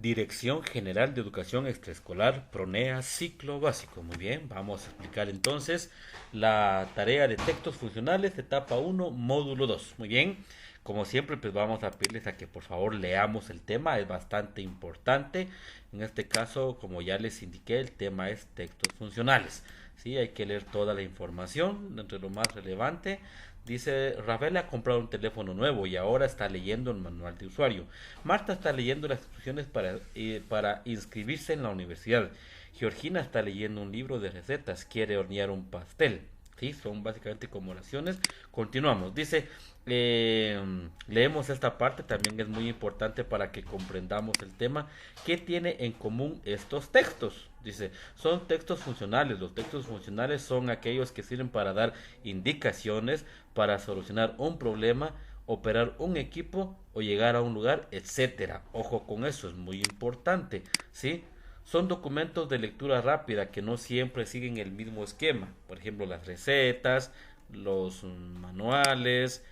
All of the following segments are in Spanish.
Dirección General de Educación Extraescolar, PRONEA, ciclo básico. Muy bien, vamos a explicar entonces la tarea de textos funcionales, etapa uno, módulo 2. Muy bien, como siempre, pues vamos a pedirles a que por favor leamos el tema, es bastante importante. En este caso, como ya les indiqué, el tema es textos funcionales. Sí, hay que leer toda la información, entre lo más relevante. Dice, Rafael ha comprado un teléfono nuevo y ahora está leyendo el manual de usuario. Marta está leyendo las instrucciones para inscribirse en la universidad. Georgina está leyendo un libro de recetas, quiere hornear un pastel. ¿Sí? Son básicamente como oraciones. Continuamos. Dice, eh, leemos esta parte, también es muy importante para que comprendamos el tema. ¿Qué tiene en común estos textos? Dice, son textos funcionales. Los textos funcionales son aquellos que sirven para dar indicaciones, para solucionar un problema, operar un equipo o llegar a un lugar, etcétera. Ojo con eso, es muy importante, ¿sí? Son documentos de lectura rápida que no siempre siguen el mismo esquema. Por ejemplo, las recetas, los manuales,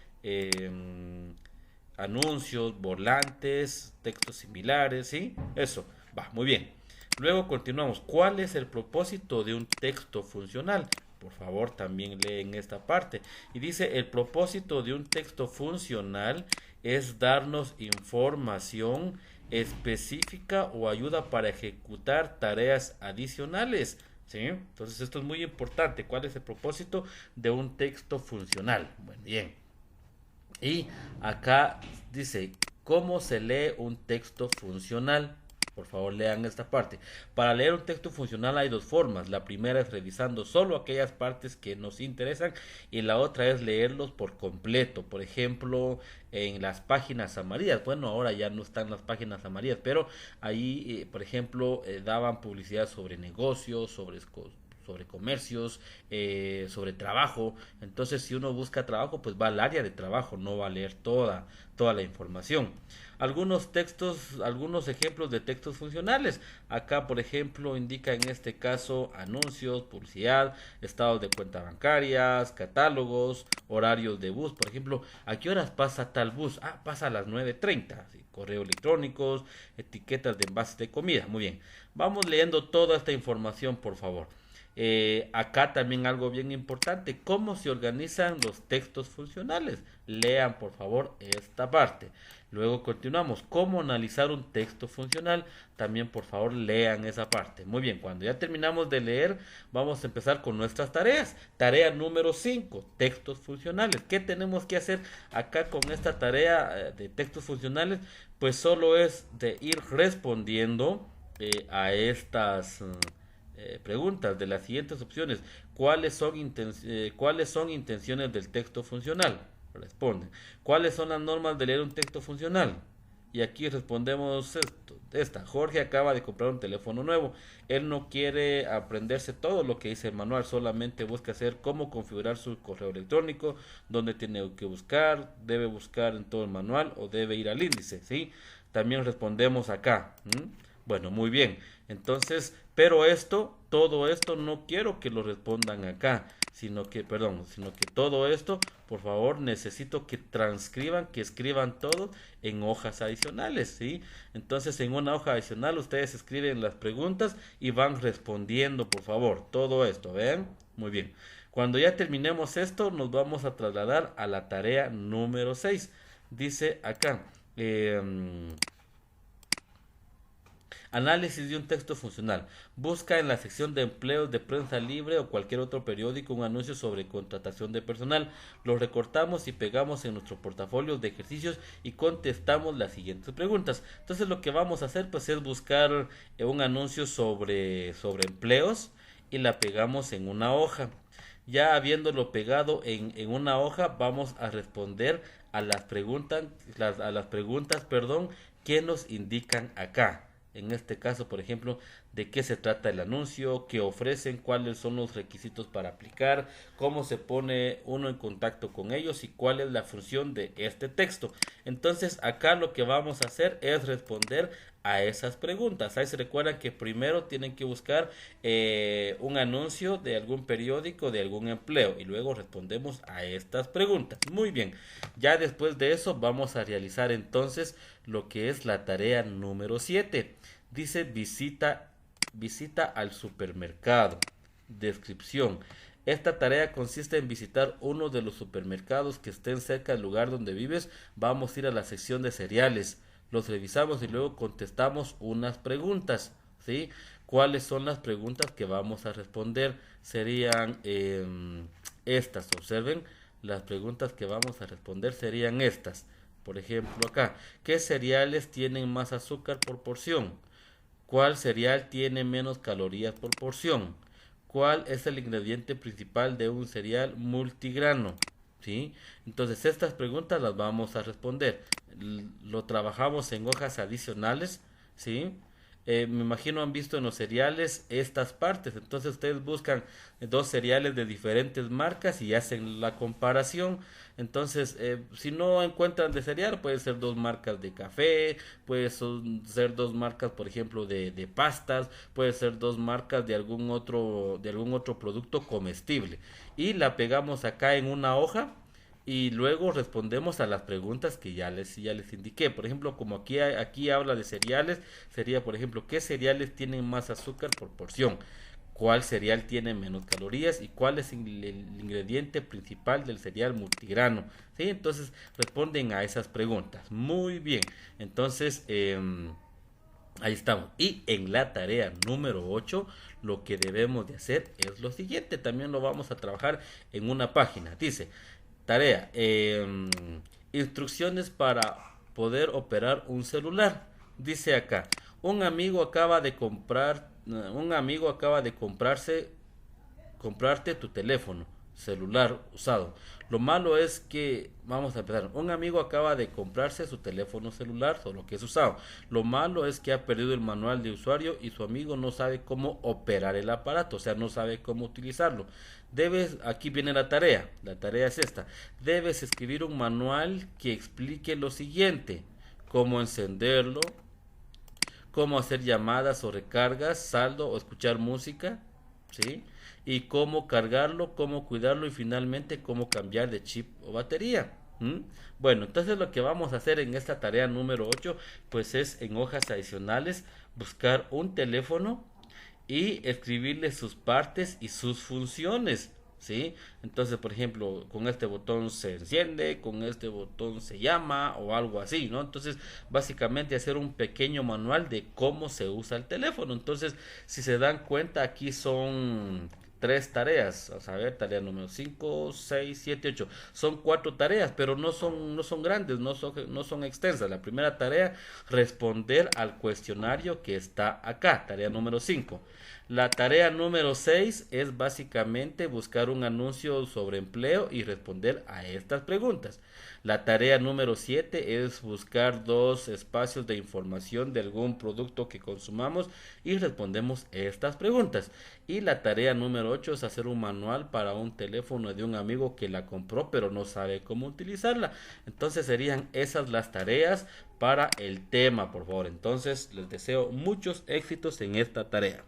anuncios, volantes, textos similares, ¿sí? Eso, va, muy bien. Luego continuamos. ¿Cuál es el propósito de un texto funcional? Por favor, también leen esta parte. Y dice, el propósito de un texto funcional es darnos información específica o ayuda para ejecutar tareas adicionales. ¿Sí? Entonces esto es muy importante. ¿Cuál es el propósito de un texto funcional? Bueno, bien. Y acá dice, ¿cómo se lee un texto funcional? Por favor, lean esta parte. Para leer un texto funcional hay dos formas. La primera es revisando solo aquellas partes que nos interesan y la otra es leerlos por completo. Por ejemplo, en las páginas amarillas. Bueno, ahora ya no están las páginas amarillas, pero ahí, por ejemplo, daban publicidad sobre negocios, sobre comercios, sobre trabajo. Entonces, si uno busca trabajo, pues va al área de trabajo, no va a leer toda la información. Algunos textos, algunos ejemplos de textos funcionales. Acá, por ejemplo, indica en este caso anuncios, publicidad, estados de cuentas bancarias, catálogos, horarios de bus. Por ejemplo, ¿a qué horas pasa tal bus? Ah, pasa a las 9:30. Sí, correo electrónicos, etiquetas de envases de comida. Muy bien. Vamos leyendo toda esta información, por favor. Acá también algo bien importante, cómo se organizan los textos funcionales. Lean por favor esta parte. Luego continuamos, cómo analizar un texto funcional. También por favor lean esa parte. Muy bien, cuando ya terminamos de leer, vamos a empezar con nuestras tareas. Tarea número 5, textos funcionales. ¿Qué tenemos que hacer acá con esta tarea de textos funcionales? Pues solo es de ir respondiendo a estas preguntas de las siguientes opciones. ¿Cuáles son intenciones del texto funcional? Responden. ¿Cuáles son las normas de leer un texto funcional? Y aquí respondemos esta. Jorge acaba de comprar un teléfono nuevo. Él no quiere aprenderse todo lo que dice el manual, solamente busca hacer cómo configurar su correo electrónico, dónde tiene que buscar, debe buscar en todo el manual o debe ir al índice, ¿sí? También respondemos acá. Bueno, muy bien. Entonces, pero todo esto no quiero que lo respondan acá, sino que todo esto, por favor, necesito que transcriban, que escriban todo en hojas adicionales, ¿sí? Entonces, en una hoja adicional ustedes escriben las preguntas y van respondiendo, por favor, todo esto, ¿ven? Muy bien. Cuando ya terminemos esto, nos vamos a trasladar a la tarea número 6. Dice acá, eh, análisis de un texto funcional. Busca en la sección de empleos de Prensa Libre o cualquier otro periódico un anuncio sobre contratación de personal. Lo recortamos y pegamos en nuestro portafolio de ejercicios y contestamos las siguientes preguntas. Entonces lo que vamos a hacer pues es buscar un anuncio sobre empleos y la pegamos en una hoja. Ya habiéndolo pegado en una hoja, vamos a responder a las preguntas, perdón, que nos indican acá. En este caso, por ejemplo, de qué se trata el anuncio, qué ofrecen, cuáles son los requisitos para aplicar, cómo se pone uno en contacto con ellos y cuál es la función de este texto. Entonces, acá lo que vamos a hacer es responder a esas preguntas. Ahí se recuerdan que primero tienen que buscar un anuncio de algún periódico, de algún empleo, y luego respondemos a estas preguntas. Muy bien, ya después de eso vamos a realizar entonces lo que es la tarea número 7. Dice visita al supermercado. Descripción. Esta tarea consiste en visitar uno de los supermercados que estén cerca del lugar donde vives. Vamos a ir a la sección de cereales. Los revisamos y luego contestamos unas preguntas, ¿sí? ¿Cuáles son las preguntas que vamos a responder? Serían estas. Observen, las preguntas que vamos a responder serían estas. Por ejemplo, acá, ¿qué cereales tienen más azúcar por porción? ¿Cuál cereal tiene menos calorías por porción? ¿Cuál es el ingrediente principal de un cereal multigrano? ¿Sí? Entonces estas preguntas las vamos a responder. Lo trabajamos en hojas adicionales, ¿sí? Me imagino han visto en los cereales estas partes. Entonces ustedes buscan dos cereales de diferentes marcas y hacen la comparación. Entonces, si no encuentran de cereal, puede ser dos marcas de café, ser dos marcas, por ejemplo, de pastas, puede ser dos marcas de algún otro producto comestible. Y la pegamos acá en una hoja y luego respondemos a las preguntas que ya les indiqué. Por ejemplo, como aquí habla de cereales, sería, por ejemplo, ¿qué cereales tienen más azúcar por porción? ¿Cuál cereal tiene menos calorías? ¿Y cuál es el ingrediente principal del cereal multigrano? ¿Sí? Entonces responden a esas preguntas. Muy bien. Entonces, ahí estamos. Y en la tarea número 8, lo que debemos de hacer es lo siguiente. También lo vamos a trabajar en una página. Dice, tarea, instrucciones para poder operar un celular. Dice acá, un amigo acaba de comprarte tu teléfono celular usado. Lo malo es que, vamos a empezar, un amigo acaba de comprarse su teléfono celular, solo que es usado. Lo malo es que ha perdido el manual de usuario y su amigo no sabe cómo operar el aparato, o sea, no sabe cómo utilizarlo. Aquí viene la tarea es esta. Debes escribir un manual que explique lo siguiente: cómo encenderlo, cómo hacer llamadas o recargas, saldo o escuchar música, ¿sí? Y cómo cargarlo, cómo cuidarlo y finalmente cómo cambiar de chip o batería. ¿Mm? Bueno, entonces lo que vamos a hacer en esta tarea número 8 pues es en hojas adicionales buscar un teléfono y escribirle sus partes y sus funciones. ¿Sí? Entonces, por ejemplo, con este botón se enciende, con este botón se llama o algo así, ¿no? Entonces, básicamente hacer un pequeño manual de cómo se usa el teléfono. Entonces, si se dan cuenta, aquí son tres tareas. Vamos a ver, tarea número 5 6 7 8. Son cuatro tareas, pero no son grandes, no son extensas. La primera tarea, responder al cuestionario que está acá, tarea número 5. La tarea número 6 es básicamente buscar un anuncio sobre empleo y responder a estas preguntas. La tarea número 7 es buscar dos espacios de información de algún producto que consumamos y respondemos estas preguntas. Y la tarea número 8 es hacer un manual para un teléfono de un amigo que la compró pero no sabe cómo utilizarla. Entonces serían esas las tareas para el tema, por favor. Entonces les deseo muchos éxitos en esta tarea.